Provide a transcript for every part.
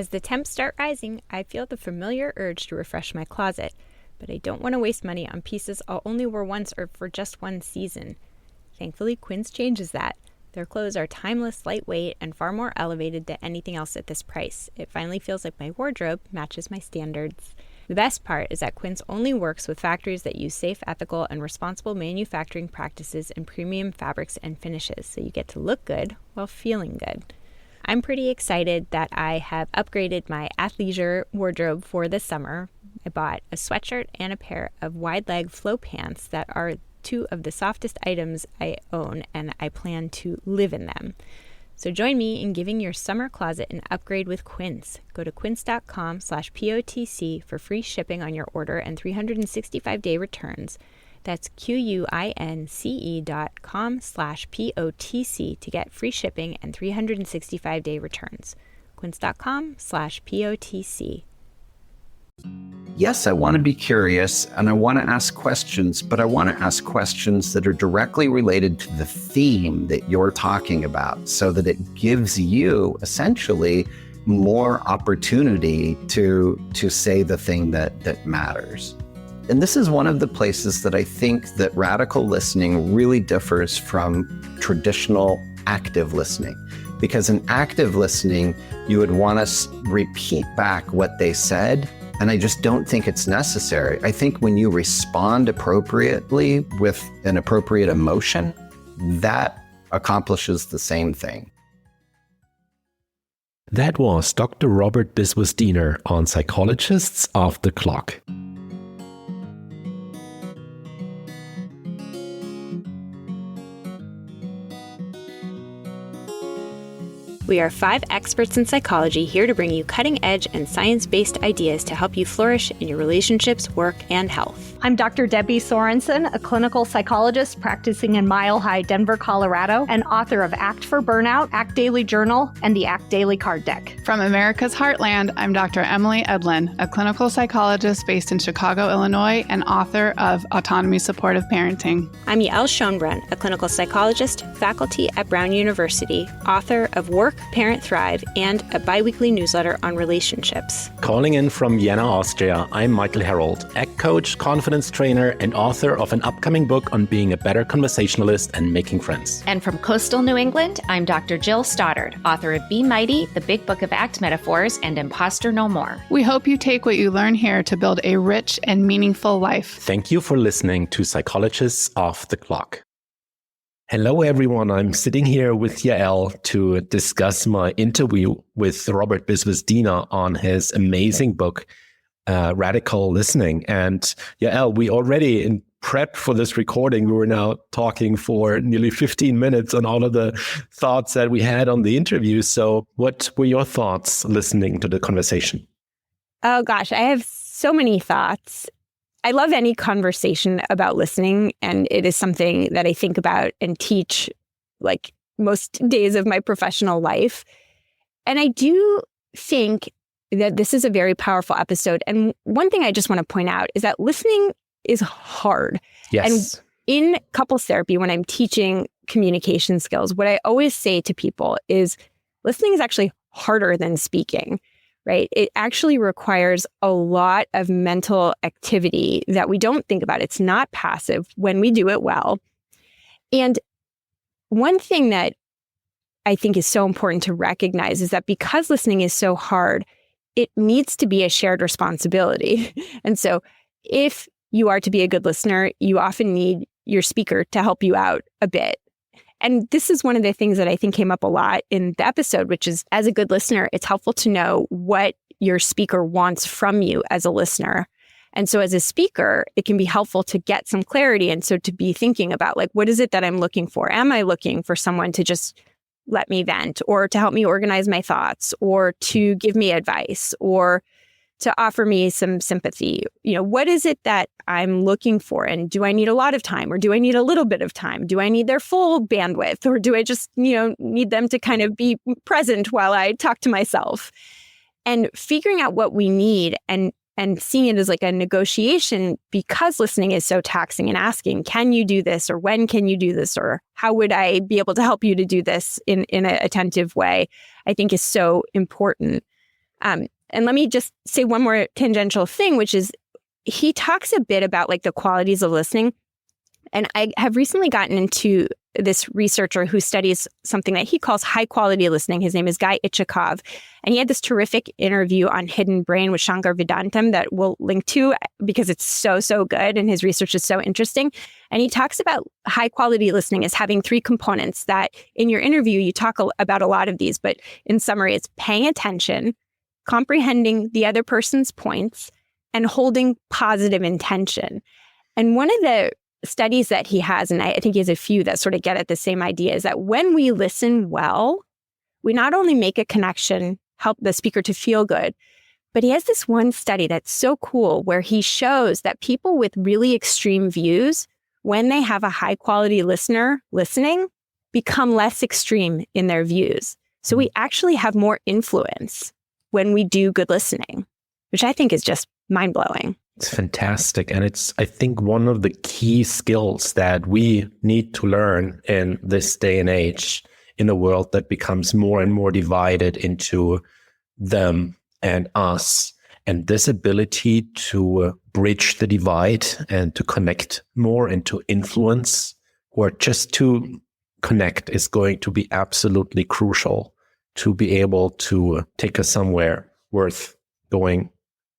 As the temps start rising, I feel the familiar urge to refresh my closet, but I don't want to waste money on pieces I'll only wear once or for just one season. Thankfully, Quince changes that. Their clothes are timeless, lightweight, and far more elevated than anything else at this price. It finally feels like my wardrobe matches my standards. The best part is that Quince only works with factories that use safe, ethical, and responsible manufacturing practices and premium fabrics and finishes, so you get to look good while feeling good. I'm pretty excited that I have upgraded my athleisure wardrobe for this summer. I bought a sweatshirt and a pair of wide-leg flow pants that are two of the softest items I own, and I plan to live in them. So join me in giving your summer closet an upgrade with Quince. Go to quince.com/POTC for free shipping on your order and 365-day returns. That's QUINCE.com/POTC to get free shipping and 365-day returns. Quince.com/POTC. Yes, I want to be curious and I want to ask questions, but I want to ask questions that are directly related to the theme that you're talking about so that it gives you essentially more opportunity to say the thing that matters. And this is one of the places that I think that radical listening really differs from traditional active listening. Because in active listening, you would want to repeat back what they said. And I just don't think it's necessary. I think when you respond appropriately with an appropriate emotion, that accomplishes the same thing. That was Dr. Robert Biswas-Diener on Psychologists Off the Clock. We are 5 experts in psychology here to bring you cutting-edge and science-based ideas to help you flourish in your relationships, work, and health. I'm Dr. Debbie Sorensen, a clinical psychologist practicing in Mile High, Denver, Colorado, and author of Act for Burnout, Act Daily Journal, and the Act Daily Card Deck. From America's Heartland, I'm Dr. Emily Edlin, a clinical psychologist based in Chicago, Illinois, and author of Autonomy Supportive Parenting. I'm Yael Schoenbrunn, a clinical psychologist, faculty at Brown University, author of Work, Parent Thrive, and a biweekly newsletter on relationships. Calling in from Vienna, Austria, I'm Michael Herold, ACT coach, confidence trainer, and author of an upcoming book on being a better conversationalist and making friends. And from coastal New England, I'm Dr. Jill Stoddard, author of Be Mighty, The Big Book of ACT Metaphors, and Imposter No More. We hope you take what you learn here to build a rich and meaningful life. Thank you for listening to Psychologists Off the Clock. Hello, everyone. I'm sitting here with Yael to discuss my interview with Robert Biswas-Diener on his amazing book, Radical Listening. And Yael, we already in prep for this recording, we were now talking for nearly 15 minutes on all of the thoughts that we had on the interview. So what were your thoughts listening to the conversation? Oh, gosh, I have so many thoughts. I love any conversation about listening, and it is something that I think about and teach like most days of my professional life. And I do think that this is a very powerful episode. And one thing I just want to point out is that listening is hard. Yes. And in couples therapy, when I'm teaching communication skills, what I always say to people is listening is actually harder than speaking. Right? It actually requires a lot of mental activity that we don't think about. It's not passive when we do it well. And one thing that I think is so important to recognize is that because listening is so hard, it needs to be a shared responsibility. And so if you are to be a good listener, you often need your speaker to help you out a bit. And this is one of the things that I think came up a lot in the episode, which is as a good listener, it's helpful to know what your speaker wants from you as a listener. And so as a speaker, it can be helpful to get some clarity. And so to be thinking about like, what is it that I'm looking for? Am I looking for someone to just let me vent or to help me organize my thoughts or to give me advice or to offer me some sympathy? You know, what is it that I'm looking for? And do I need a lot of time or do I need a little bit of time? Do I need their full bandwidth or do I just, need them to kind of be present while I talk to myself? And figuring out what we need and seeing it as like a negotiation because listening is so taxing and asking, can you do this? Or when can you do this? Or how would I be able to help you to do this in an attentive way? I think is so important. And let me just say one more tangential thing, which is he talks a bit about like the qualities of listening. And I have recently gotten into this researcher who studies something that he calls high quality listening. His name is Guy Ichikov. And he had this terrific interview on Hidden Brain with Shankar Vedantam that we'll link to because it's so good. And his research is so interesting. And he talks about high quality listening as having three components that in your interview, you talk about a lot of these. But in summary, it's paying attention, comprehending the other person's points, and holding positive intention. And one of the studies that he has, and I think he has a few that sort of get at the same idea, is that when we listen well, we not only make a connection, help the speaker to feel good, but he has this one study that's so cool where he shows that people with really extreme views, when they have a high quality listener listening, become less extreme in their views. So we actually have more influence when we do good listening, which I think is just mind-blowing. It's fantastic. And it's, I think, one of the key skills that we need to learn in this day and age in a world that becomes more and more divided into them and us. And this ability to bridge the divide and to connect more and to influence or just to connect is going to be absolutely crucial to be able to take us somewhere worth going.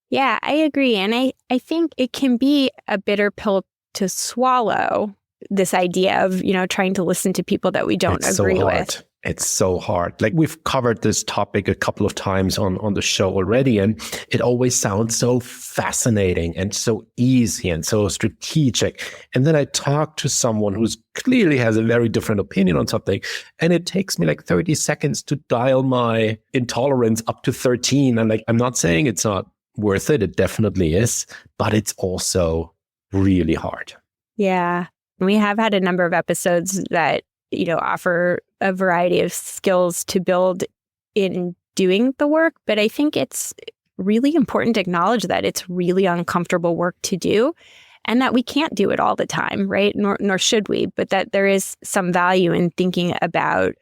Yeah, I agree. And I think it can be a bitter pill to swallow, this idea of, trying to listen to people that we don't agree with. It's so hard. Like we've covered this topic a couple of times on the show already, and it always sounds so fascinating and so easy and so strategic. And then I talk to someone who's clearly has a very different opinion on something, and it takes me like 30 seconds to dial my intolerance up to 13. And like, I'm not saying it's not worth it. It definitely is, but it's also really hard. Yeah. We have had a number of episodes that, offer a variety of skills to build in doing the work. But I think it's really important to acknowledge that it's really uncomfortable work to do and that we can't do it all the time, right? Nor should we, but that there is some value in thinking about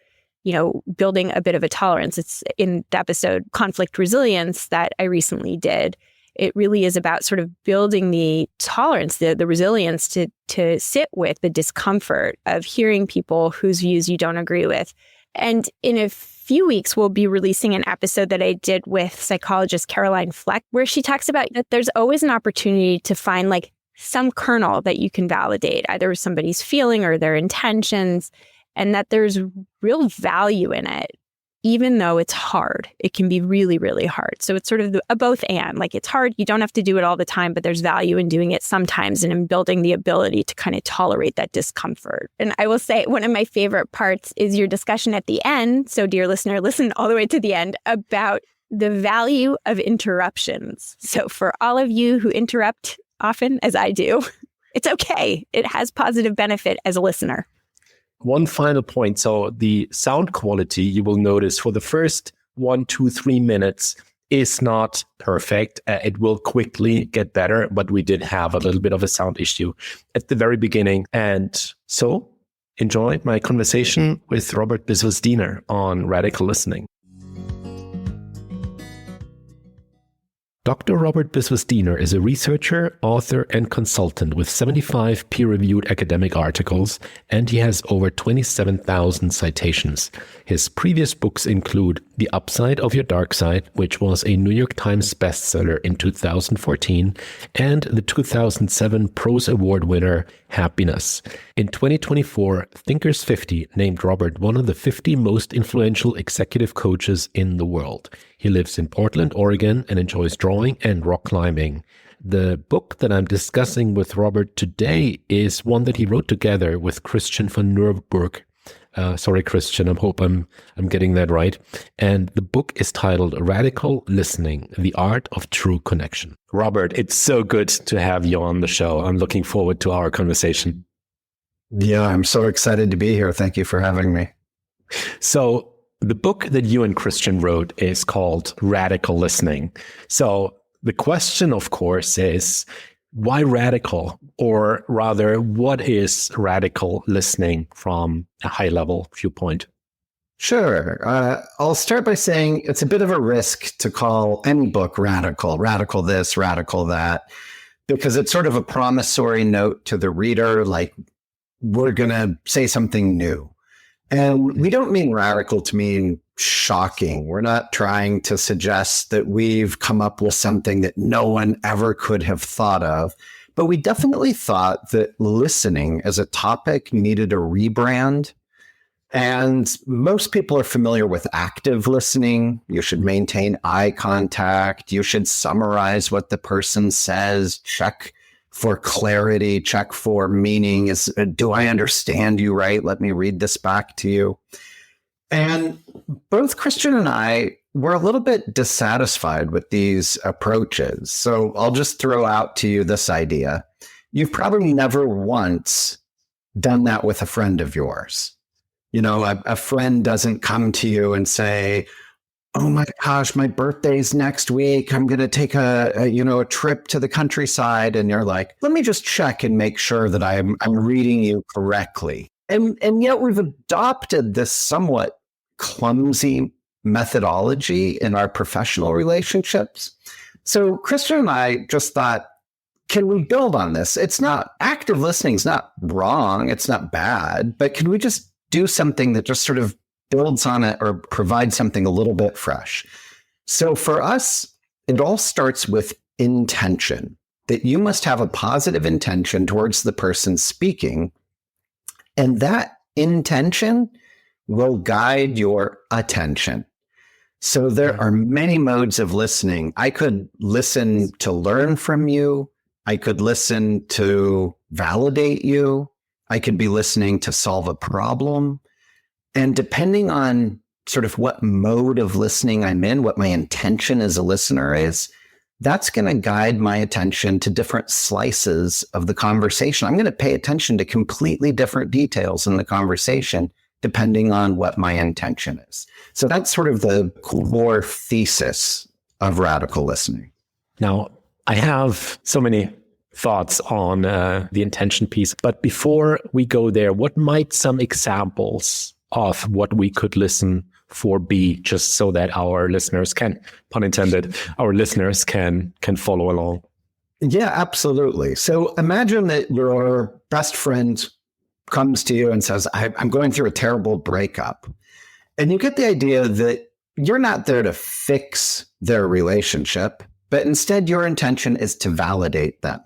building a bit of a tolerance. It's in the episode Conflict Resilience that I recently did. It really is about sort of building the tolerance, the resilience to sit with the discomfort of hearing people whose views you don't agree with. And in a few weeks, we'll be releasing an episode that I did with psychologist Caroline Fleck, where she talks about that there's always an opportunity to find like some kernel that you can validate, either somebody's feeling or their intentions, and that there's real value in it, even though it's hard. It can be really, really hard. So it's sort of a both and. Like it's hard, you don't have to do it all the time, but there's value in doing it sometimes and in building the ability to kind of tolerate that discomfort. And I will say one of my favorite parts is your discussion at the end. So dear listener, listen all the way to the end about the value of interruptions. So for all of you who interrupt often, as I do, it's okay. It has positive benefit as a listener. One final point. So the sound quality, you will notice for the first 1, 2, 3 minutes is not perfect. It will quickly get better, but we did have a little bit of a sound issue at the very beginning. And so enjoy my conversation with Robert Biswas-Diener on radical listening. Dr. Robert Biswas-Diener is a researcher, author, and consultant with 75 peer-reviewed academic articles, and he has over 27,000 citations. His previous books include The Upside of Your Dark Side, which was a New York Times bestseller in 2014, and the 2007 Prose Award winner, Happiness. In 2024, Thinkers 50 named Robert one of the 50 most influential executive coaches in the world. He lives in Portland, Oregon, and enjoys drawing and rock climbing. The book that I'm discussing with Robert today is one that he wrote together with Christian von Nurburg. Sorry, Christian, I hope I'm getting that right. And the book is titled Radical Listening, The Art of True Connection. Robert, it's so good to have you on the show. I'm looking forward to our conversation. Yeah, I'm so excited to be here. Thank you for having me. So the book that you and Christian wrote is called Radical Listening. So the question, of course, is why radical? Or rather, what is radical listening from a high-level viewpoint? Sure. I'll start by saying it's a bit of a risk to call any book radical this, radical that, because it's sort of a promissory note to the reader, like we're going to say something new. And we don't mean radical to mean shocking. We're not trying to suggest that we've come up with something that no one ever could have thought of. But we definitely thought that listening as a topic needed a rebrand. And most people are familiar with active listening. You should maintain eye contact. You should summarize what the person says, check for clarity, check for meaning. Do I understand you right? Let me read this back to you. And both Christian and I were a little bit dissatisfied with these approaches. So I'll just throw out to you this idea. You've probably never once done that with a friend of yours. You know, a friend doesn't come to you and say, oh my gosh, my birthday's next week. I'm going to take a trip to the countryside. And you're like, let me just check and make sure that I'm reading you correctly. And yet we've adopted this somewhat clumsy methodology in our professional relationships. So Christian and I just thought, can we build on this? It's not, active listening is not wrong. It's not bad, but can we just do something that just sort of builds on it or provides something a little bit fresh? So for us, it all starts with intention, that you must have a positive intention towards the person speaking. And that intention will guide your attention. So there are many modes of listening. I could listen to learn from you. I could listen to validate you. I could be listening to solve a problem. And depending on sort of what mode of listening I'm in, what my intention as a listener is, that's going to guide my attention to different slices of the conversation. I'm going to pay attention to completely different details in the conversation, depending on what my intention is. So that's sort of the core thesis of radical listening. Now, I have so many thoughts on the intention piece. But before we go there, what might some examples of what we could listen for be, just so that our listeners can, pun intended, our listeners can follow along? Yeah, absolutely. So imagine that your best friend comes to you and says, I'm going through a terrible breakup. And you get the idea that you're not there to fix their relationship, but instead your intention is to validate them.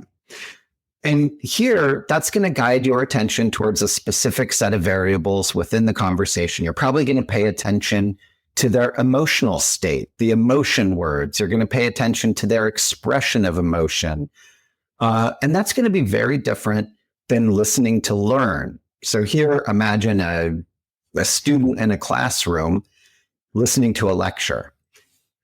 And here, that's going to guide your attention towards a specific set of variables within the conversation. You're probably going to pay attention to their emotional state, the emotion words. You're going to pay attention to their expression of emotion. And that's going to be very different than listening to learn. So here, imagine a student in a classroom listening to a lecture.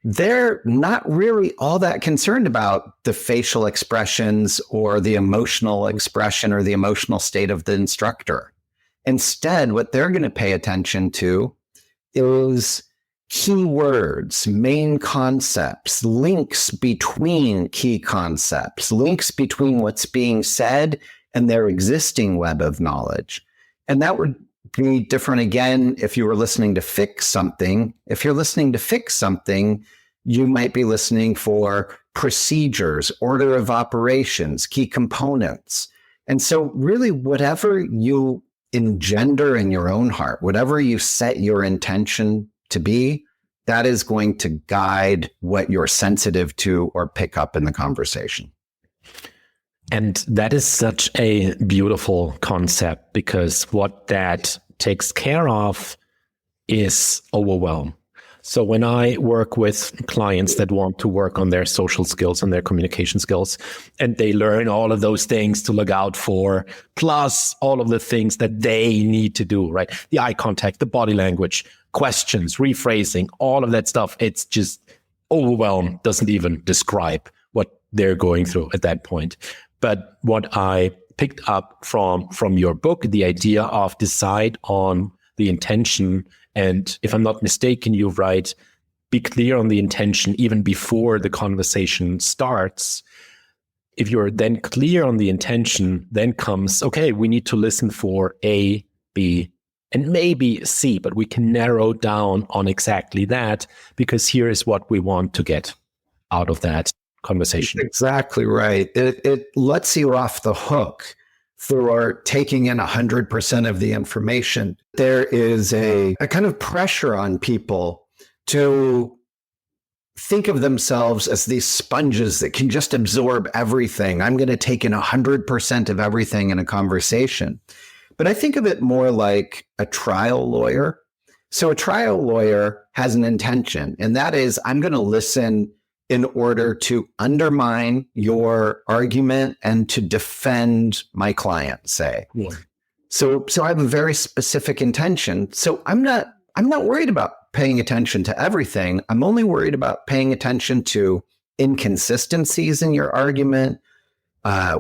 They're not really all that concerned about the facial expressions or the emotional expression or the emotional state of the instructor. Instead, what they're going to pay attention to is key words, main concepts, links between key concepts, links between what's being said and their existing web of knowledge. And that would be different again if you were listening to fix something. If you're listening to fix something, you might be listening for procedures, order of operations, key components. And so really whatever you engender in your own heart, whatever you set your intention to be, that is going to guide what you're sensitive to or pick up in the conversation. And that is such a beautiful concept, because what that takes care of is overwhelm. So when I work with clients that want to work on their social skills and their communication skills, and they learn all of those things to look out for, plus all of the things that they need to do, right? The eye contact, the body language, questions, rephrasing, all of that stuff. It's just overwhelm, doesn't even describe what they're going through at that point. But what I picked up from your book, the idea of decide on the intention. And if I'm not mistaken, you write, be clear on the intention even before the conversation starts. If you're then clear on the intention, then comes, okay, we need to listen for A, B, and maybe C, but we can narrow down on exactly that because here is what we want to get out of that conversation. Exactly right. It lets you off the hook for taking in 100% of the information. There is a kind of pressure on people to think of themselves as these sponges that can just absorb everything. I'm going to take in 100% of everything in a conversation. But I think of it more like a trial lawyer. So a trial lawyer has an intention, and that is, I'm going to listen in order to undermine your argument and to defend my client, say. Yeah. So I have a very specific intention. So I'm not worried about paying attention to everything. I'm only worried about paying attention to inconsistencies in your argument,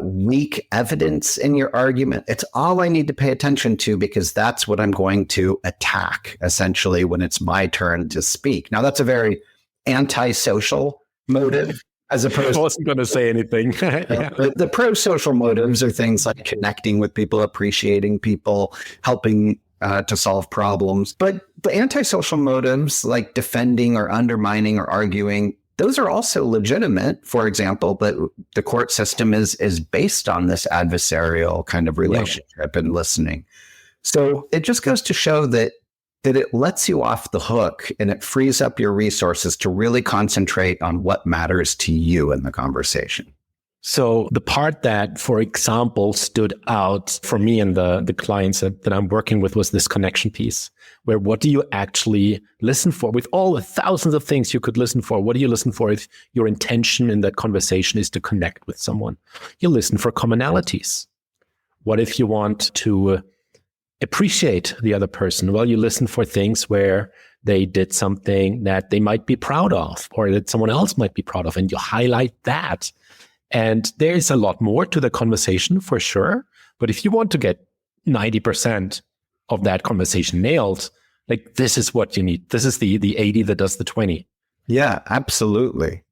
weak evidence in your argument. It's all I need to pay attention to because that's what I'm going to attack, essentially, when it's my turn to speak. Now, that's a very antisocial motive, as opposed I wasn't going to say anything. Yeah. The pro-social motives are things like connecting with people, appreciating people, helping to solve problems. But the antisocial motives like defending or undermining or arguing, those are also legitimate. For example, but the court system is based on this adversarial kind of relationship and listening. So it just goes to show that it lets you off the hook and it frees up your resources to really concentrate on what matters to you in the conversation. So the part that, for example, stood out for me and the clients that I'm working with was this connection piece, where what do you actually listen for? With all the thousands of things you could listen for, what do you listen for if your intention in that conversation is to connect with someone? You listen for commonalities. What if you want to appreciate the other person? Well, you listen for things where they did something that they might be proud of or that someone else might be proud of, and you highlight that. And there is a lot more to the conversation for sure. But if you want to get 90% of that conversation nailed, like this is what you need. This is the 80 that does the 20. Yeah, absolutely.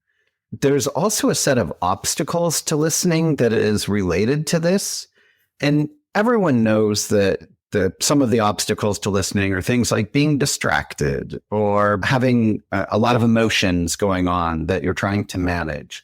There's also a set of obstacles to listening that is related to this. And everyone knows that some of the obstacles to listening are things like being distracted or having a lot of emotions going on that you're trying to manage.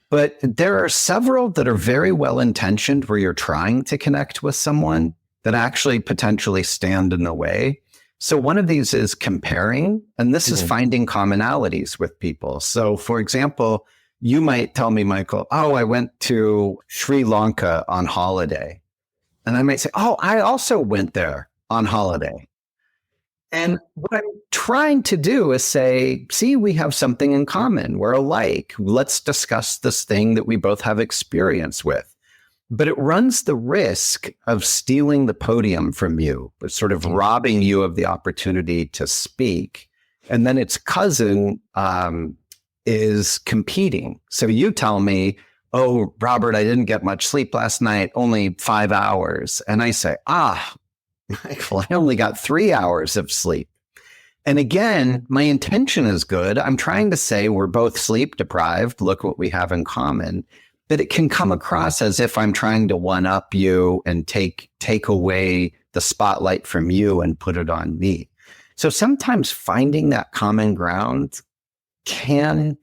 But there are several that are very well-intentioned where you're trying to connect with someone that actually potentially stand in the way. So one of these is comparing, and this is finding commonalities with people. So for example, you might tell me, Michael, oh, I went to Sri Lanka on holiday. And I might say, oh, I also went there on holiday. And what I'm trying to do is say, see, we have something in common. We're alike. Let's discuss this thing that we both have experience with. But it runs the risk of stealing the podium from you, but sort of robbing you of the opportunity to speak. And then its cousin is competing. So you tell me, oh, Robert, I didn't get much sleep last night, only 5 hours. And I say, Michael, I only got 3 hours of sleep. And again, my intention is good. I'm trying to say we're both sleep deprived. Look what we have in common. But it can come across as if I'm trying to one up you and take away the spotlight from you and put it on me. So sometimes finding that common ground can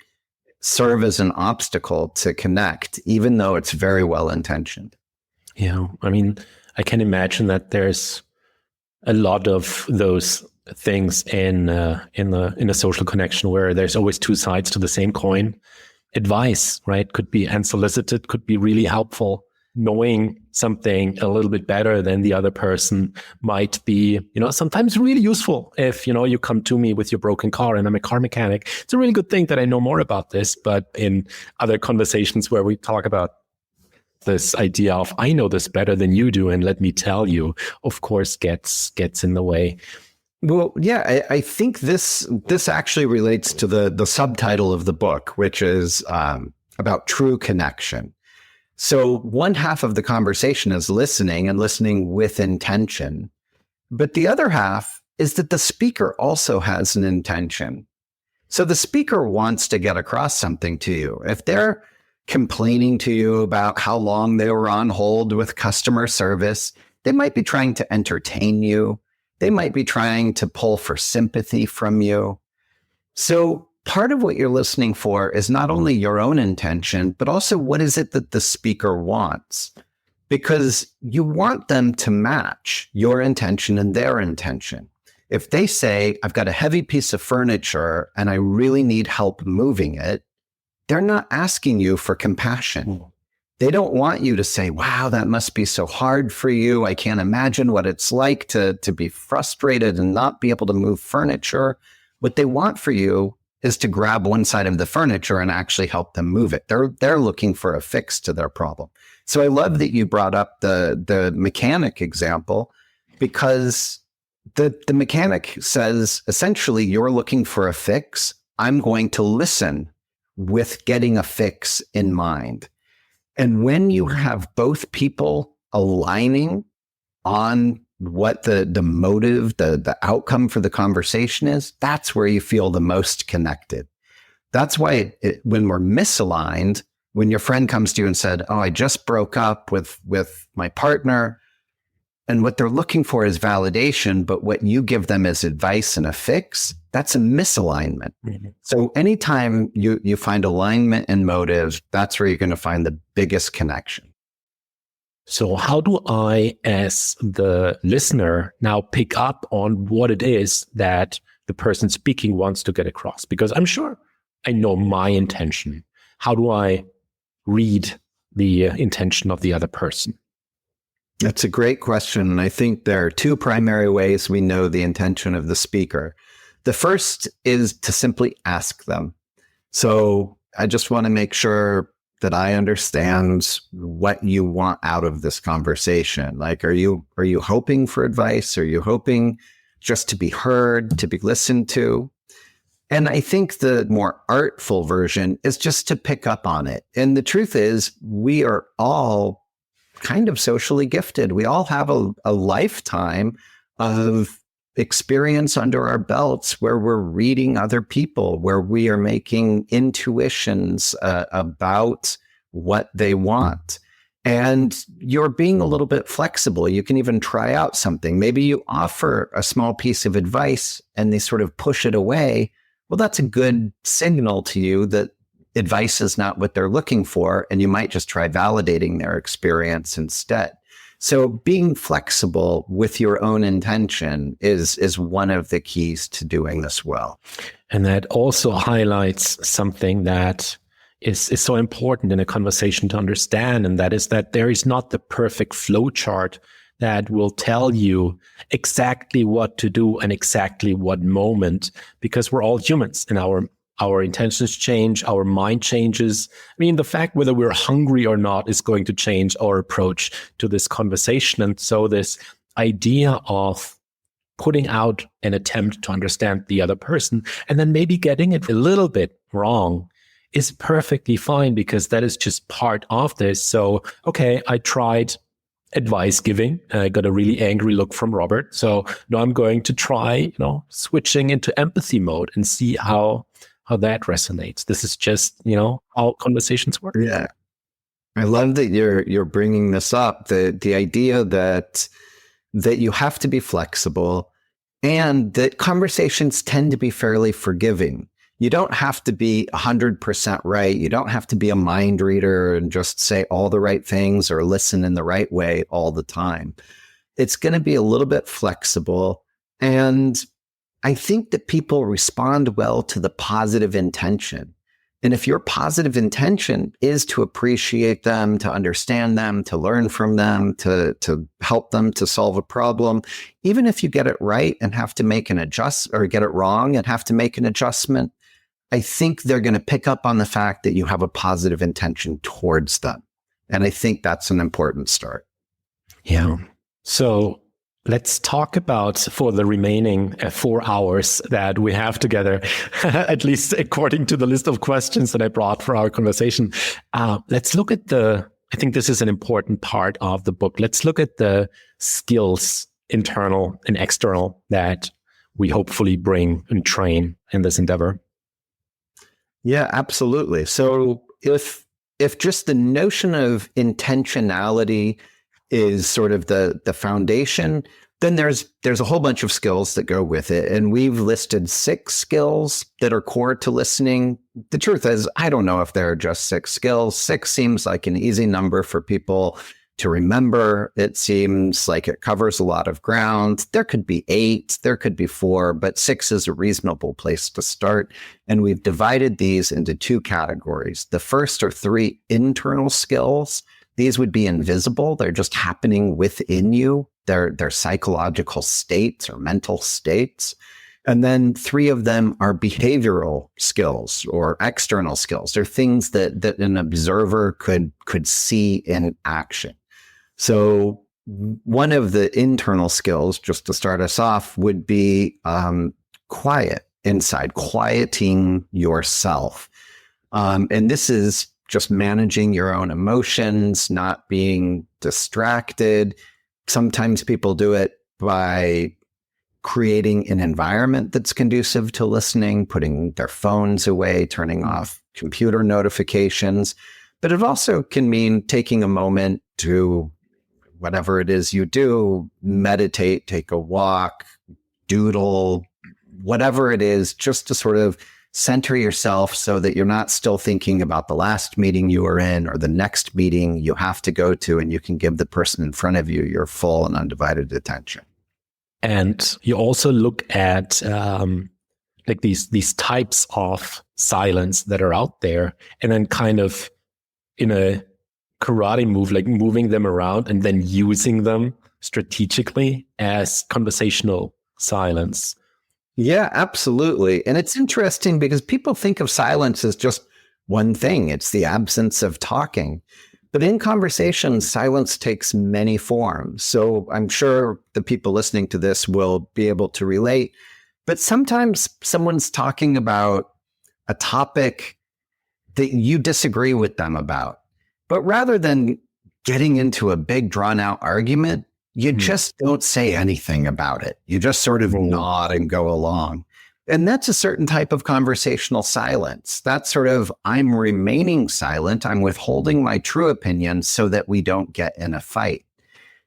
serve as an obstacle to connect, even though it's very well intentioned. Yeah, I mean, I can imagine that there's a lot of those things in a social connection where there's always two sides to the same coin. Advice, right, could be unsolicited, could be really helpful. Knowing something a little bit better than the other person might be, sometimes really useful. If, you come to me with your broken car and I'm a car mechanic, it's a really good thing that I know more about this. But in other conversations where we talk about this idea of, I know this better than you do, and let me tell you, of course, gets in the way. Well, yeah, I think this actually relates to the subtitle of the book, which is about true connection. So one half of the conversation is listening and listening with intention. But the other half is that the speaker also has an intention. So the speaker wants to get across something to you. If they're complaining to you about how long they were on hold with customer service, They might be trying to entertain you. They might be trying to pull for sympathy from you. So part of what you're listening for is not only your own intention, but also what is it that the speaker wants? Because you want them to match your intention and their intention. If they say, I've got a heavy piece of furniture and I really need help moving it, they're not asking you for compassion. They don't want you to say, wow, that must be so hard for you. I can't imagine what it's like to be frustrated and not be able to move furniture. What they want for you is to grab one side of the furniture and actually help them move it. They're looking for a fix to their problem. So I love that you brought up the mechanic example, because the mechanic says, essentially, you're looking for a fix. I'm going to listen with getting a fix in mind. And when you have both people aligning on what the motive, the outcome for the conversation is, that's where you feel the most connected. That's why when we're misaligned, when your friend comes to you and said, oh, I just broke up with my partner, and what they're looking for is validation, but what you give them is advice and a fix, that's a misalignment. Mm-hmm. So anytime you find alignment and motive, that's where you're going to find the biggest connection. So how do I, as the listener, now pick up on what it is that the person speaking wants to get across? Because I'm sure I know my intention. How do I read the intention of the other person? That's a great question. And I think there are two primary ways we know the intention of the speaker. The first is to simply ask them. So I just want to make sure that I understand what you want out of this conversation. Like, are you hoping for advice? Are you hoping just to be heard, to be listened to? And I think the more artful version is just to pick up on it. And the truth is, we are all kind of socially gifted. We all have a lifetime of experience under our belts where we're reading other people, where we are making intuitions about what they want. And you're being a little bit flexible. You can even try out something. Maybe you offer a small piece of advice and they sort of push it away. Well, that's a good signal to you that advice is not what they're looking for, and you might just try validating their experience instead. So being flexible with your own intention is one of the keys to doing this well. And that also highlights something that is so important in a conversation to understand, and that is that there is not the perfect flow chart that will tell you exactly what to do and exactly what moment, because we're all humans and our intentions change, our mind changes. I mean, the fact whether we're hungry or not is going to change our approach to this conversation. And so this idea of putting out an attempt to understand the other person and then maybe getting it a little bit wrong is perfectly fine, because that is just part of this. So, okay, I tried advice giving. I got a really angry look from Robert. So now I'm going to try, switching into empathy mode and see how that resonates. This is just, how conversations work. Yeah. I love that you're bringing this up, the idea that you have to be flexible and that conversations tend to be fairly forgiving. You don't have to be 100% right. You don't have to be a mind reader and just say all the right things or listen in the right way all the time. It's going to be a little bit flexible. And I think that people respond well to the positive intention. And if your positive intention is to appreciate them, to understand them, to learn from them, to help them to solve a problem, even if you get it right and have to make an adjustment, or get it wrong and have to make an adjustment, I think they're going to pick up on the fact that you have a positive intention towards them. And I think that's an important start. Yeah. So let's talk about, for the remaining 4 hours that we have together, at least according to the list of questions that I brought for our conversation, let's look at I think this is an important part of the book. Let's look at the skills, internal and external, that we hopefully bring and train in this endeavor. Yeah, absolutely. So if just the notion of intentionality is sort of the foundation. Then there's a whole bunch of skills that go with it. And we've listed 6 skills that are core to listening. The truth is, I don't know if there are just 6 skills. 6 seems like an easy number for people to remember. It seems like it covers a lot of ground. There could be 8, there could be 4, but 6 is a reasonable place to start. And we've divided these into 2 categories. The first are 3 internal skills. These would be invisible. They're just happening within you. They're psychological states or mental states. And then 3 of them are behavioral skills or external skills. They're things that an observer could see in action. So one of the internal skills, just to start us off, would be quiet inside, quieting yourself. And this is just managing your own emotions, not being distracted. Sometimes people do it by creating an environment that's conducive to listening, putting their phones away, turning off computer notifications. But it also can mean taking a moment to, whatever it is you do, meditate, take a walk, doodle, whatever it is, just to sort of center yourself so that you're not still thinking about the last meeting you were in or the next meeting you have to go to, and you can give the person in front of you your full and undivided attention. And you also look at like these types of silence that are out there, and then kind of in a karate move, like moving them around and then using them strategically as conversational silence. Yeah, absolutely. And it's interesting because people think of silence as just one thing. It's the absence of talking. But in conversations, silence takes many forms. So I'm sure the people listening to this will be able to relate. But sometimes someone's talking about a topic that you disagree with them about. But rather than getting into a big drawn out argument, you just don't say anything about it. You just sort of nod and go along. And that's a certain type of conversational silence. That's sort of, I'm remaining silent. I'm withholding my true opinion so that we don't get in a fight.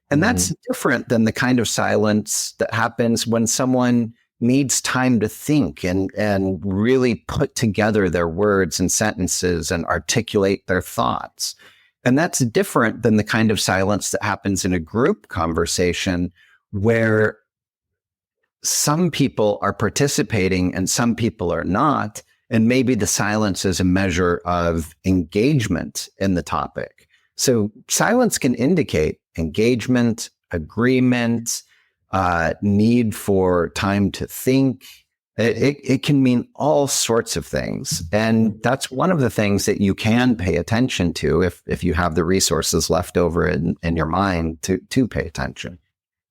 And that's different than the kind of silence that happens when someone needs time to think and really put together their words and sentences and articulate their thoughts. And that's different than the kind of silence that happens in a group conversation where some people are participating and some people are not. And maybe the silence is a measure of engagement in the topic. So silence can indicate engagement, agreement, need for time to think. It can mean all sorts of things. And that's one of the things that you can pay attention to if you have the resources left over in your mind to pay attention.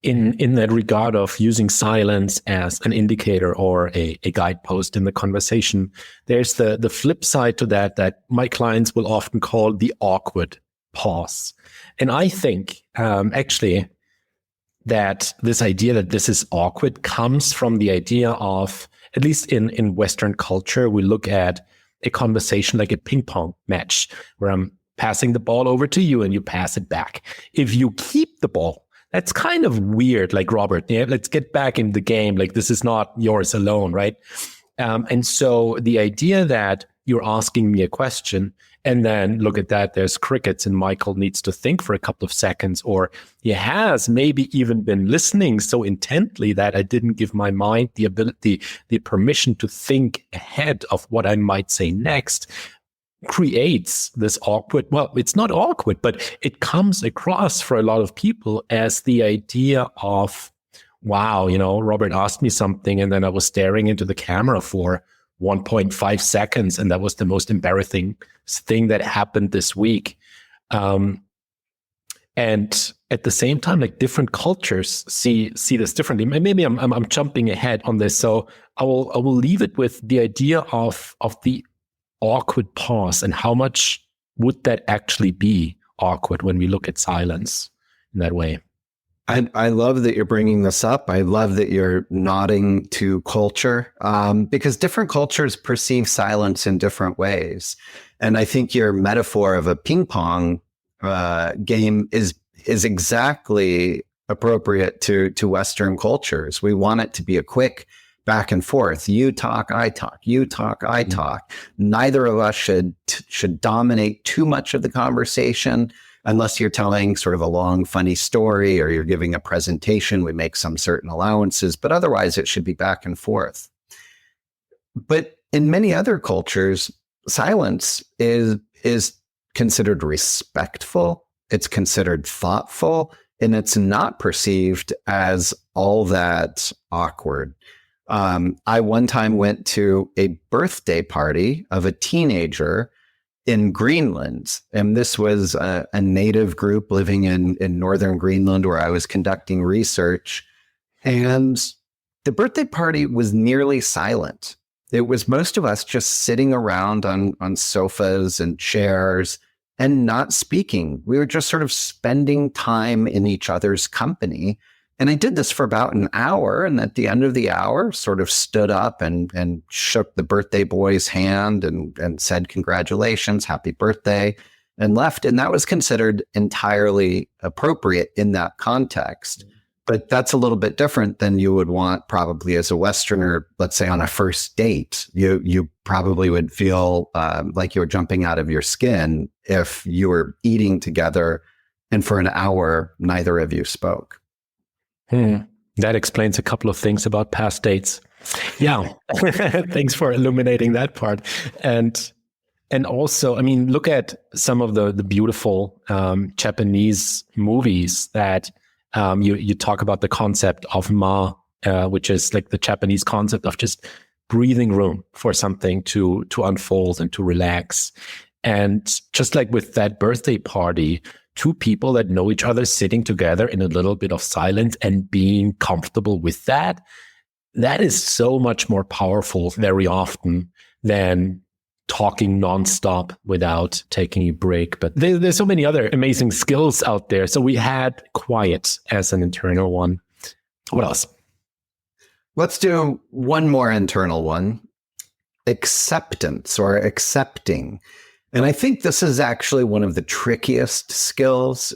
In that regard of using silence as an indicator or a guidepost in the conversation, there's the flip side to that my clients will often call the awkward pause. And I think actually that this idea that this is awkward comes from the idea of, at least in Western culture, we look at a conversation like a ping pong match where I'm passing the ball over to you and you pass it back. If you keep the ball, that's kind of weird. Like, Robert, yeah, let's get back in the game. Like, this is not yours alone, right? And so the idea that you're asking me a question and then look at that, there's crickets and Michael needs to think for a couple of seconds, or he has maybe even been listening so intently that I didn't give my mind the ability, the permission to think ahead of what I might say next, creates this awkward, well, it's not awkward, but it comes across for a lot of people as the idea of, wow, Robert asked me something and then I was staring into the camera for 1.5 seconds, and that was the most embarrassing thing that happened this week. And at the same time, like, different cultures see this differently. Maybe I'm jumping ahead on this, so I will leave it with the idea of the awkward pause and how much would that actually be awkward when we look at silence in that way. I love that you're bringing this up. I love that you're nodding to culture, because different cultures perceive silence in different ways. And I think your metaphor of a ping pong game is is exactly appropriate to Western cultures. We want it to be a quick back and forth. You talk, I talk. You talk, I talk. Neither of us should dominate too much of the conversation. Unless you're telling sort of a long, funny story or you're giving a presentation, we make some certain allowances, but otherwise it should be back and forth. But in many other cultures, silence is considered respectful, it's considered thoughtful, and it's not perceived as all that awkward. I one time went to a birthday party of a teenager in Greenland. And this was a native group living in northern Greenland where I was conducting research. And the birthday party was nearly silent. It was most of us just sitting around on sofas and chairs and not speaking. We were just sort of spending time in each other's company. And I did this for about an hour. And at the end of the hour, sort of stood up and shook the birthday boy's hand and said, congratulations, happy birthday, and left. And that was considered entirely appropriate in that context. But that's a little bit different than you would want probably as a Westerner, let's say on a first date. You probably would feel like you were jumping out of your skin if you were eating together and for an hour, neither of you spoke. That explains a couple of things about past dates. Yeah. Thanks for illuminating that part. And also, I mean, look at some of the beautiful Japanese movies that you talk about the concept of ma, which is like the Japanese concept of just breathing room for something to unfold and to relax. And just like with that birthday party, two people that know each other sitting together in a little bit of silence and being comfortable with that, that is so much more powerful very often than talking nonstop without taking a break. But there's so many other amazing skills out there. So we had quiet as an internal one. What else? Let's do one more internal one. Acceptance or accepting. And I think this is actually one of the trickiest skills.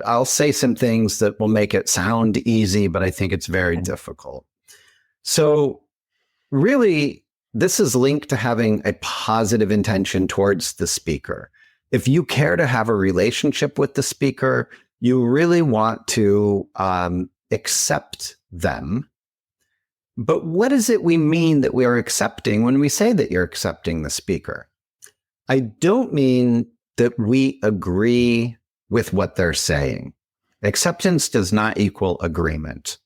I'll say some things that will make it sound easy, but I think it's very difficult. So really, this is linked to having a positive intention towards the speaker. If you care to have a relationship with the speaker, you really want to accept them. But what is it we mean that we are accepting when we say that you're accepting the speaker? I don't mean that we agree with what they're saying. Acceptance does not equal agreement.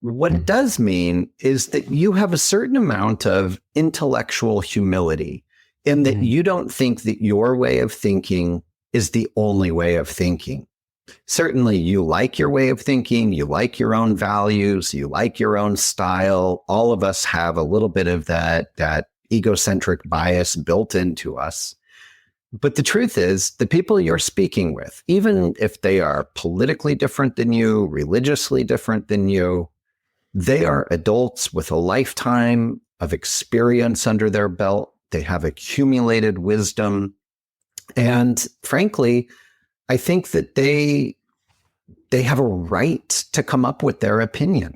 What it does mean is that you have a certain amount of intellectual humility in that you don't think that your way of thinking is the only way of thinking. Certainly, you like your way of thinking, you like your own values, you like your own style. All of us have a little bit of that egocentric bias built into us. But the truth is, the people you're speaking with, even if they are politically different than you, religiously different than you, they are adults with a lifetime of experience under their belt. They have accumulated wisdom. And frankly, I think that they have a right to come up with their opinion.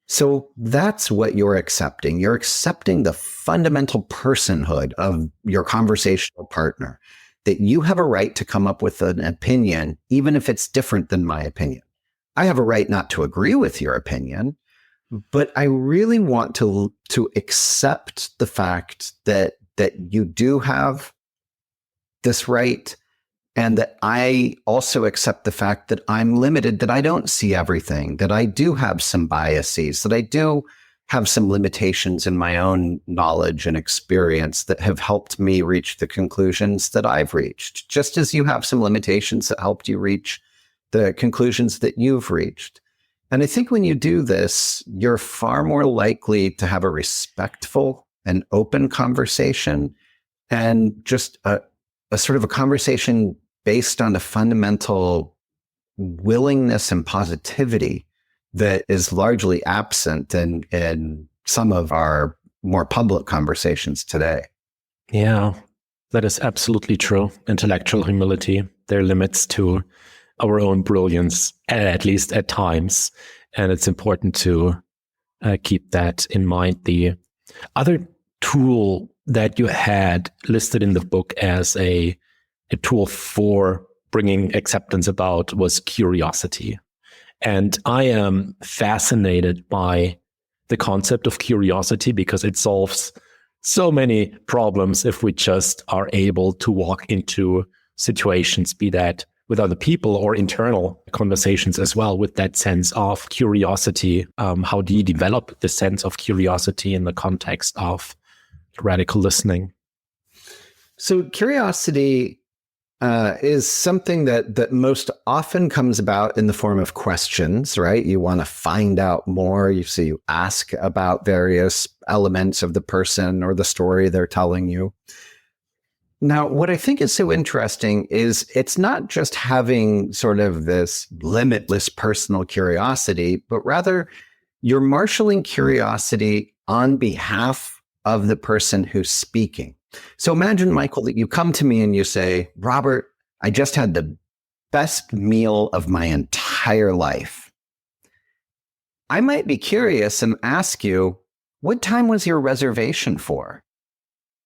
So that's what you're accepting. You're accepting the fundamental personhood of your conversational partner, that you have a right to come up with an opinion, even if it's different than my opinion. I have a right not to agree with your opinion, but I really want to accept the fact that you do have this right, and that I also accept the fact that I'm limited, that I don't see everything, that I do have some biases, that I do have some limitations in my own knowledge and experience that have helped me reach the conclusions that I've reached, just as you have some limitations that helped you reach the conclusions that you've reached. And I think when you do this, you're far more likely to have a respectful and open conversation, and just a sort of a conversation based on the fundamental willingness and positivity that is largely absent in some of our more public conversations today. Yeah, that is absolutely true. Intellectual humility, there are limits to our own brilliance, at least at times. And it's important to keep that in mind. The other tool that you had listed in the book as a tool for bringing acceptance about was curiosity. And I am fascinated by the concept of curiosity because it solves so many problems if we just are able to walk into situations, be that with other people or internal conversations as well, with that sense of curiosity. How do you develop the sense of curiosity in the context of radical listening? So curiosity is something that most often comes about in the form of questions, right? You want to find out more. So you ask about various elements of the person or the story they're telling you. Now, what I think is so interesting is it's not just having sort of this limitless personal curiosity, but rather you're marshaling curiosity on behalf of the person who's speaking. So imagine, Michael, that you come to me and you say, Robert, I just had the best meal of my entire life. I might be curious and ask you, what time was your reservation for?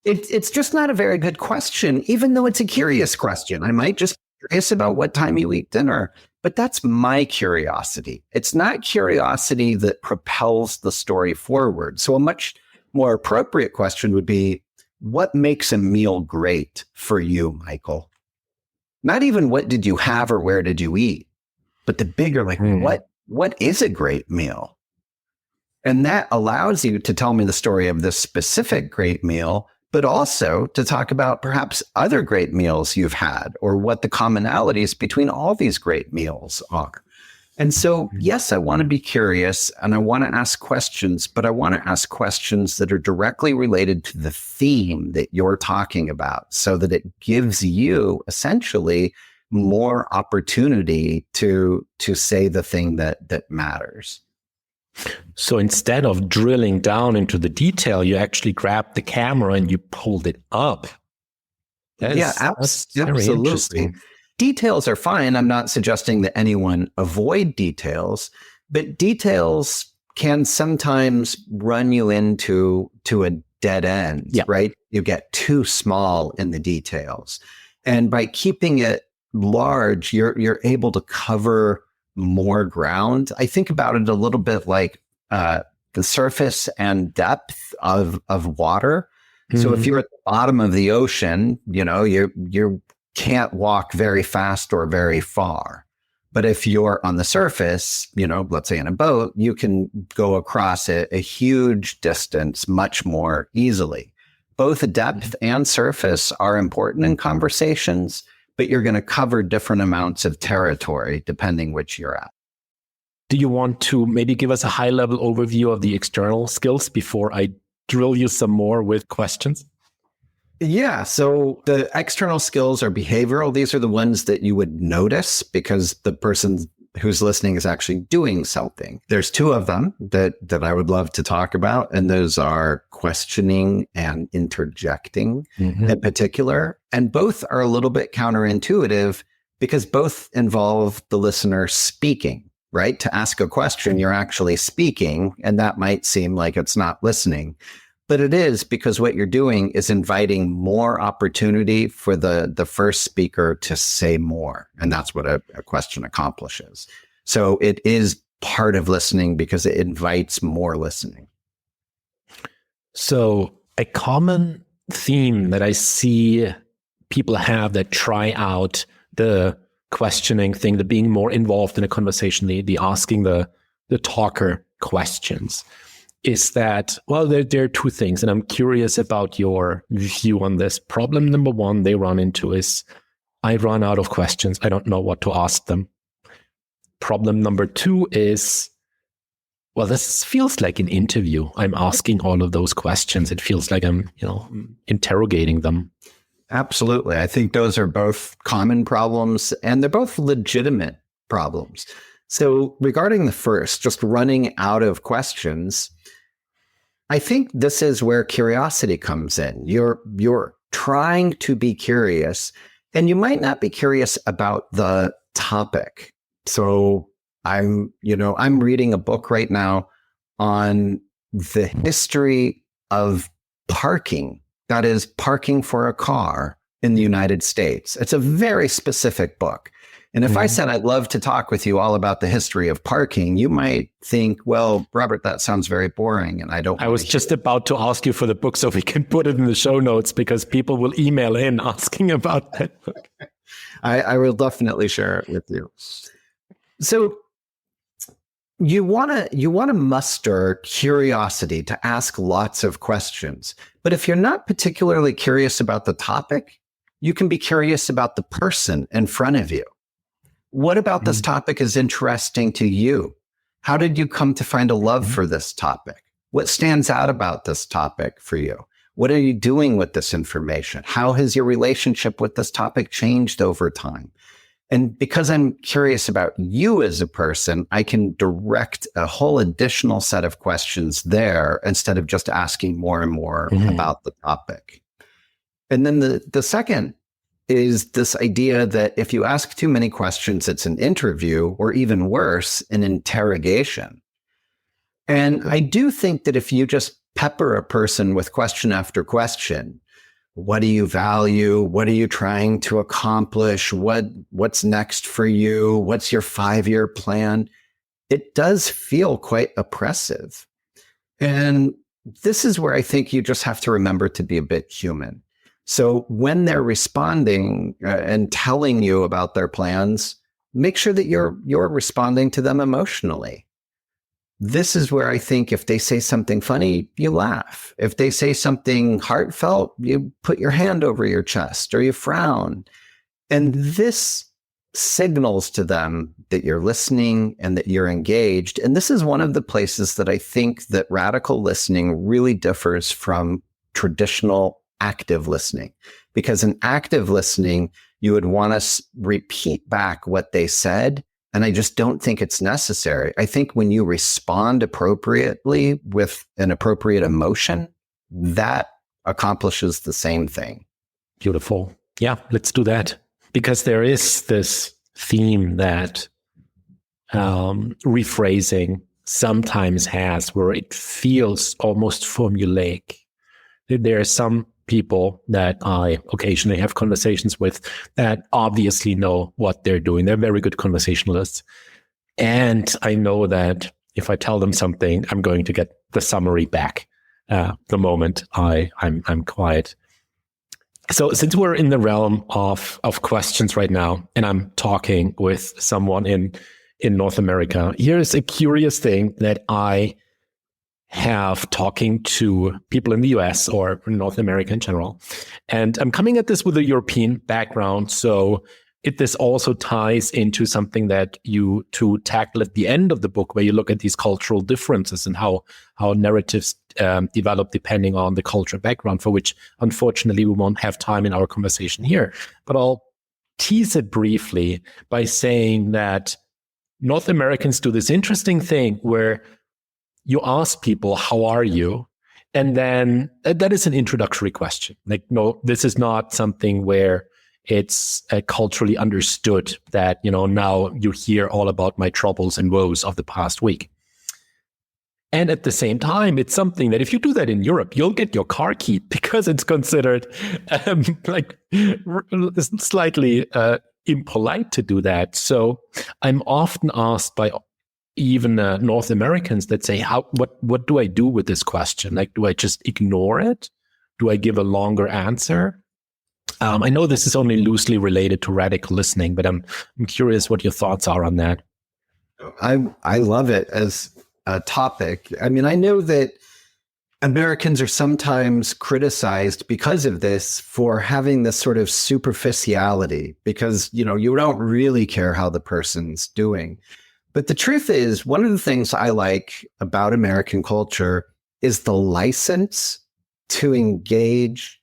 It's just not a very good question, even though it's a curious question. I might just be curious about what time you eat dinner, but that's my curiosity. It's not curiosity that propels the story forward. So a much more appropriate question would be, what makes a meal great for you, Michael? Not even what did you have or where did you eat, but the bigger, like, what is a great meal? And that allows you to tell me the story of this specific great meal, but also to talk about perhaps other great meals you've had or what the commonalities between all these great meals are. And so, yes, I want to be curious and I want to ask questions, but I want to ask questions that are directly related to the theme that you're talking about so that it gives you essentially more opportunity to say the thing that matters. So instead of drilling down into the detail, you actually grabbed the camera and you pulled it up. That's very absolutely. Interesting. Details are fine. I'm not suggesting that anyone avoid details, but details can sometimes run you into a dead end, right? You get too small in the details. And by keeping it large, you're able to cover more ground. I think about it a little bit like the surface and depth of water. Mm-hmm. So if you're at the bottom of the ocean, you can't walk very fast or very far. But if you're on the surface, let's say in a boat, you can go across a huge distance much more easily. Both the depth and surface are important in conversations, but you're going to cover different amounts of territory depending which you're at. Do you want to maybe give us a high-level overview of the external skills before I drill you some more with questions? Yeah. So the external skills are behavioral. These are the ones that you would notice because the person who's listening is actually doing something. There's two of them that I would love to talk about. And those are questioning and interjecting in particular. And both are a little bit counterintuitive because both involve the listener speaking, right? To ask a question, you're actually speaking, and that might seem like it's not listening. But it is, because what you're doing is inviting more opportunity for the first speaker to say more. And that's what a question accomplishes. So it is part of listening because it invites more listening. So a common theme that I see people have that try out the questioning thing, the being more involved in a conversation, the asking the talker questions, is that, well, there are two things, and I'm curious about your view on this. Problem number one they run into is, I run out of questions. I don't know what to ask them. Problem number two is, well, this feels like an interview. I'm asking all of those questions. It feels like I'm, interrogating them. Absolutely. I think those are both common problems, and they're both legitimate problems. So regarding the first, just running out of questions, I think this is where curiosity comes in. You're trying to be curious, and you might not be curious about the topic. So I'm reading a book right now on the history of parking, that is parking for a car in the United States. It's a very specific book. And if I said I'd love to talk with you all about the history of parking, you might think, well, Robert, that sounds very boring. And I was just about to ask you for the book so we can put it in the show notes, because people will email in asking about that book. I will definitely share it with you. So you want to muster curiosity to ask lots of questions. But if you're not particularly curious about the topic, you can be curious about the person in front of you. What about this topic is interesting to you? How did you come to find a love for this topic? What stands out about this topic for you? What are you doing with this information? How has your relationship with this topic changed over time? And because I'm curious about you as a person, I can direct a whole additional set of questions there instead of just asking more and more about the topic. And then the second is this idea that if you ask too many questions, it's an interview, or even worse, an interrogation. And I do think that if you just pepper a person with question after question, what do you value? What are you trying to accomplish? What's next for you? What's your 5-year plan? It does feel quite oppressive. And this is where I think you just have to remember to be a bit human. So when they're responding and telling you about their plans, make sure that you're responding to them emotionally. This is where I think if they say something funny, you laugh. If they say something heartfelt, you put your hand over your chest or you frown. And this signals to them that you're listening and that you're engaged. And this is one of the places that I think that radical listening really differs from traditional active listening, because in active listening, you would want to repeat back what they said. And I just don't think it's necessary. I think when you respond appropriately with an appropriate emotion, that accomplishes the same thing. Beautiful. Yeah, let's do that. Because there is this theme that rephrasing sometimes has where it feels almost formulaic. There are some people that I occasionally have conversations with that obviously know what they're doing. They're very good conversationalists. And I know that if I tell them something, I'm going to get the summary back the moment I'm quiet. So since we're in the realm of questions right now, and I'm talking with someone in North America, here's a curious thing that I have talking to people in the US or North America in general. And I'm coming at this with a European background. So this also ties into something that you to tackle at the end of the book, where you look at these cultural differences and how narratives develop depending on the cultural background, for which unfortunately we won't have time in our conversation here. But I'll tease it briefly by saying that North Americans do this interesting thing where you ask people, how are you? And then that is an introductory question. Like, no, this is not something where it's culturally understood that, now you hear all about my troubles and woes of the past week. And at the same time, it's something that if you do that in Europe, you'll get your car key because it's considered slightly impolite to do that. So I'm often asked by even North Americans that say, what do I do with this question? Like, do I just ignore it? Do I give a longer answer? I know this is only loosely related to radical listening, but I'm curious what your thoughts are on that. I love it as a topic. I mean, I know that Americans are sometimes criticized because of this for having this sort of superficiality, because, you don't really care how the person's doing. But the truth is, one of the things I like about American culture is the license to engage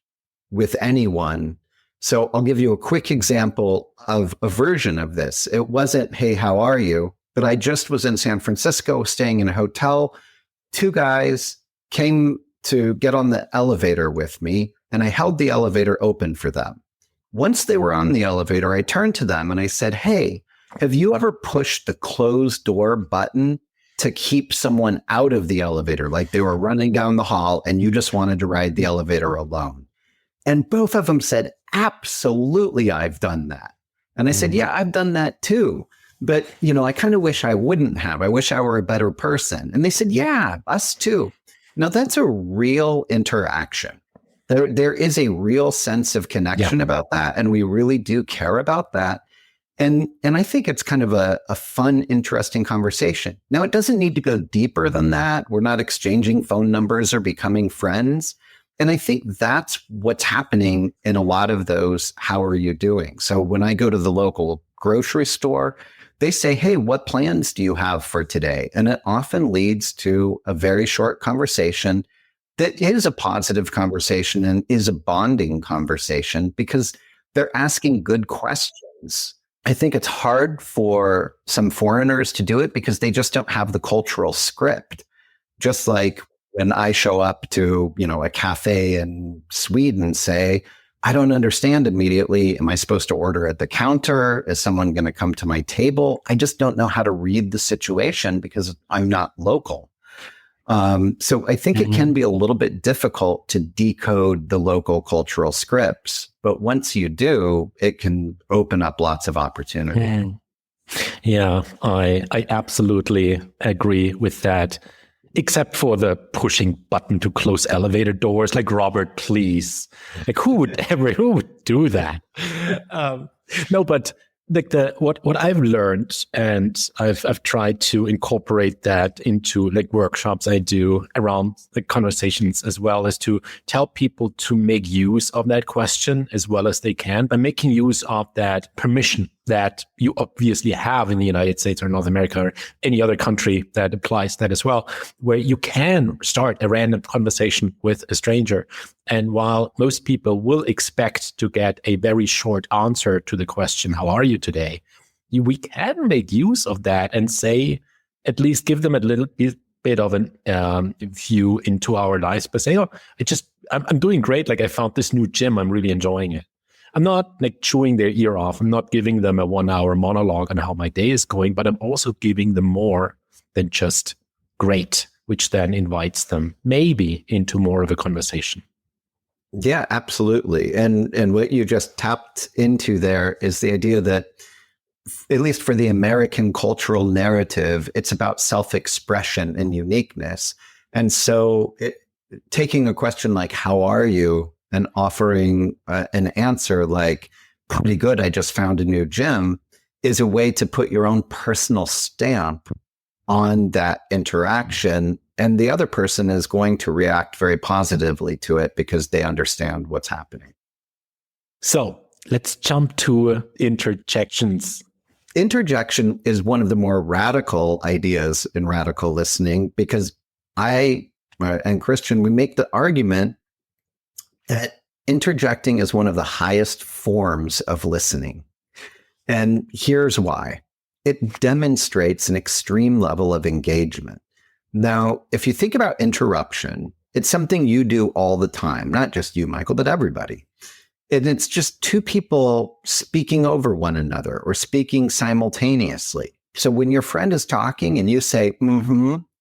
with anyone. So I'll give you a quick example of a version of this. It wasn't, hey, how are you? But I just was in San Francisco staying in a hotel. 2 guys came to get on the elevator with me, and I held the elevator open for them. Once they were on the elevator, I turned to them and I said, hey, Have you ever pushed the closed door button to keep someone out of the elevator? Like they were running down the hall and you just wanted to ride the elevator alone. And both of them said, absolutely, I've done that. And I said, yeah, I've done that too. But, I kind of wish I wouldn't have. I wish I were a better person. And they said, yeah, us too. Now, that's a real interaction. There is a real sense of connection about that. And we really do care about that. And I think it's kind of a fun, interesting conversation. Now, it doesn't need to go deeper than that. We're not exchanging phone numbers or becoming friends. And I think that's what's happening in a lot of those, how are you doing? So when I go to the local grocery store, they say, hey, what plans do you have for today? And it often leads to a very short conversation that is a positive conversation and is a bonding conversation because they're asking good questions. I think it's hard for some foreigners to do it because they just don't have the cultural script. Just like when I show up to, a cafe in Sweden, say, I don't understand immediately. Am I supposed to order at the counter? Is someone going to come to my table? I just don't know how to read the situation because I'm not local. So I think it can be a little bit difficult to decode the local cultural scripts. But once you do, it can open up lots of opportunity. Yeah, I absolutely agree with that. Except for the pushing button to close elevator doors, like Robert, please. Like who would do that? No, but like what I've learned, and I've tried to incorporate that into like workshops I do around the conversations, as well as to tell people to make use of that question as well as they can by making use of that permission that you obviously have in the United States or North America or any other country that applies that as well, where you can start a random conversation with a stranger. And while most people will expect to get a very short answer to the question, how are you today? We can make use of that and say, at least give them a little bit of an view into our lives, but say, I'm doing great. Like I found this new gym. I'm really enjoying it. I'm not like chewing their ear off. I'm not giving them a 1-hour monologue on how my day is going, but I'm also giving them more than just great, which then invites them maybe into more of a conversation. Yeah, absolutely. And what you just tapped into there is the idea that, at least for the American cultural narrative, it's about self-expression and uniqueness. And so taking a question like, how are you? And offering an answer like, pretty good, I just found a new gym, is a way to put your own personal stamp on that interaction. And the other person is going to react very positively to it because they understand what's happening. So let's jump to interjections. Interjection is one of the more radical ideas in radical listening because I and Christian, we make the argument that interjecting is one of the highest forms of listening. And here's why. It demonstrates an extreme level of engagement. Now, if you think about interruption, it's something you do all the time, not just you, Michael, but everybody. And it's just two people speaking over one another or speaking simultaneously. So when your friend is talking and you say,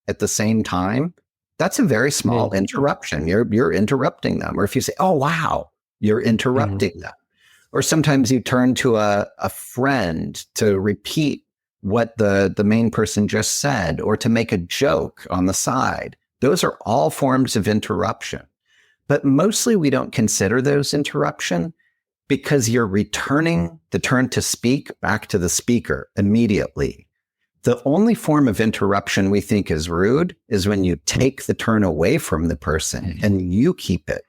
at the same time, that's a very small interruption. You're interrupting them. Or if you say, oh, wow, you're interrupting them. Or sometimes you turn to a friend to repeat what the main person just said or to make a joke on the side. Those are all forms of interruption. But mostly we don't consider those interruption because you're returning the turn to speak back to the speaker immediately. The only form of interruption we think is rude is when you take the turn away from the person and you keep it.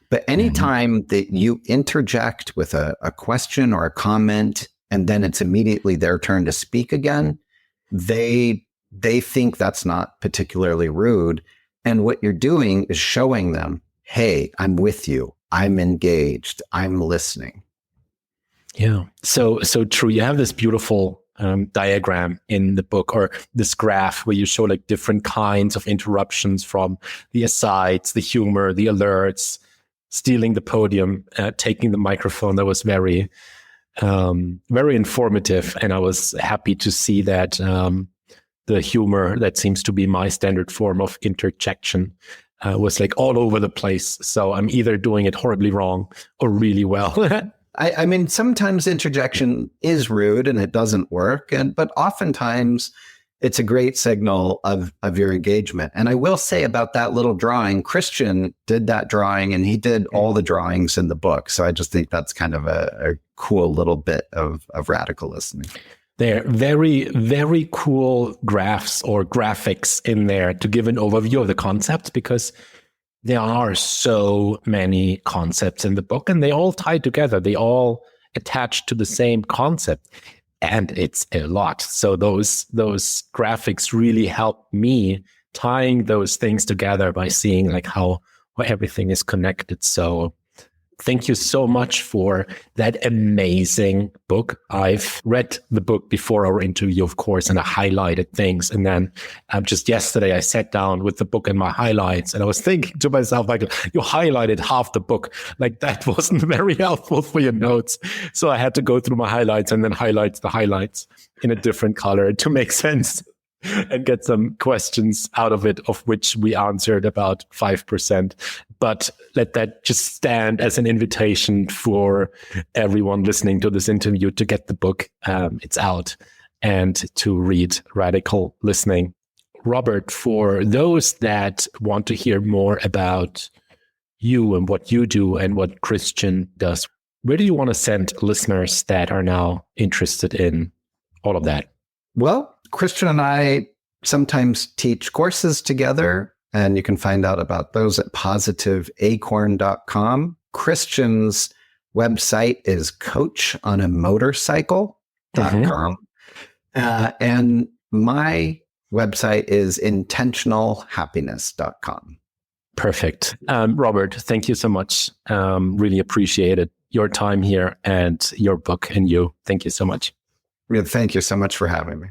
But anytime that you interject with a question or a comment, and then it's immediately their turn to speak again, they think that's not particularly rude. And what you're doing is showing them, hey, I'm with you. I'm engaged. I'm listening. Yeah. So true. You have this beautiful diagram in the book, or this graph where you show like different kinds of interruptions, from the asides, the humor, the alerts, stealing the podium, taking the microphone. That was very very informative. And I was happy to see that the humor that seems to be my standard form of interjection was like all over the place. So I'm either doing it horribly wrong or really well. I mean, sometimes interjection is rude and it doesn't work, but oftentimes it's a great signal of your engagement. And I will say about that little drawing, Christian did that drawing and he did all the drawings in the book. So I just think that's kind of a cool little bit of radical listening. There are very, very cool graphs or graphics in there to give an overview of the concepts, because there are so many concepts in the book and they all tie together. They all attach to the same concept. And it's a lot. So those graphics really help me tying those things together by seeing like how everything is connected. So thank you so much for that amazing book. I've read the book before our interview, of course, and I highlighted things. And then just yesterday, I sat down with the book and my highlights, and I was thinking to myself, like, you highlighted half the book. Like, that wasn't very helpful for your notes. So I had to go through my highlights and then highlight the highlights in a different color to make sense and get some questions out of it, of which we answered about 5%. But let that just stand as an invitation for everyone listening to this interview to get the book. It's out, and to read Radical Listening. Robert, for those that want to hear more about you and what you do and what Christian does, where do you want to send listeners that are now interested in all of that? Well, Christian and I sometimes teach courses together, and you can find out about those at positiveacorn.com. Christian's website is coachonamotorcycle.com. And my website is intentionalhappiness.com. Perfect. Robert, thank you so much. Really appreciated your time here and your book and you. Thank you so much. Yeah, thank you so much for having me.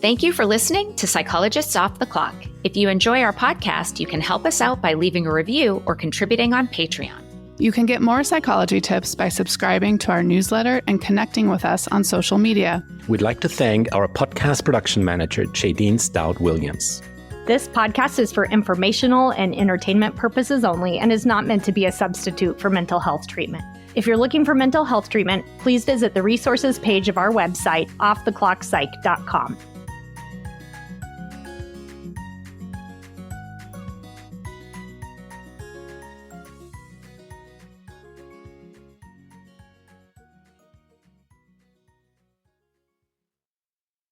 Thank you for listening to Psychologists Off the Clock. If you enjoy our podcast, you can help us out by leaving a review or contributing on Patreon. You can get more psychology tips by subscribing to our newsletter and connecting with us on social media. We'd like to thank our podcast production manager, Jadine Stout-Williams. This podcast is for informational and entertainment purposes only and is not meant to be a substitute for mental health treatment. If you're looking for mental health treatment, please visit the resources page of our website, offtheclockpsych.com.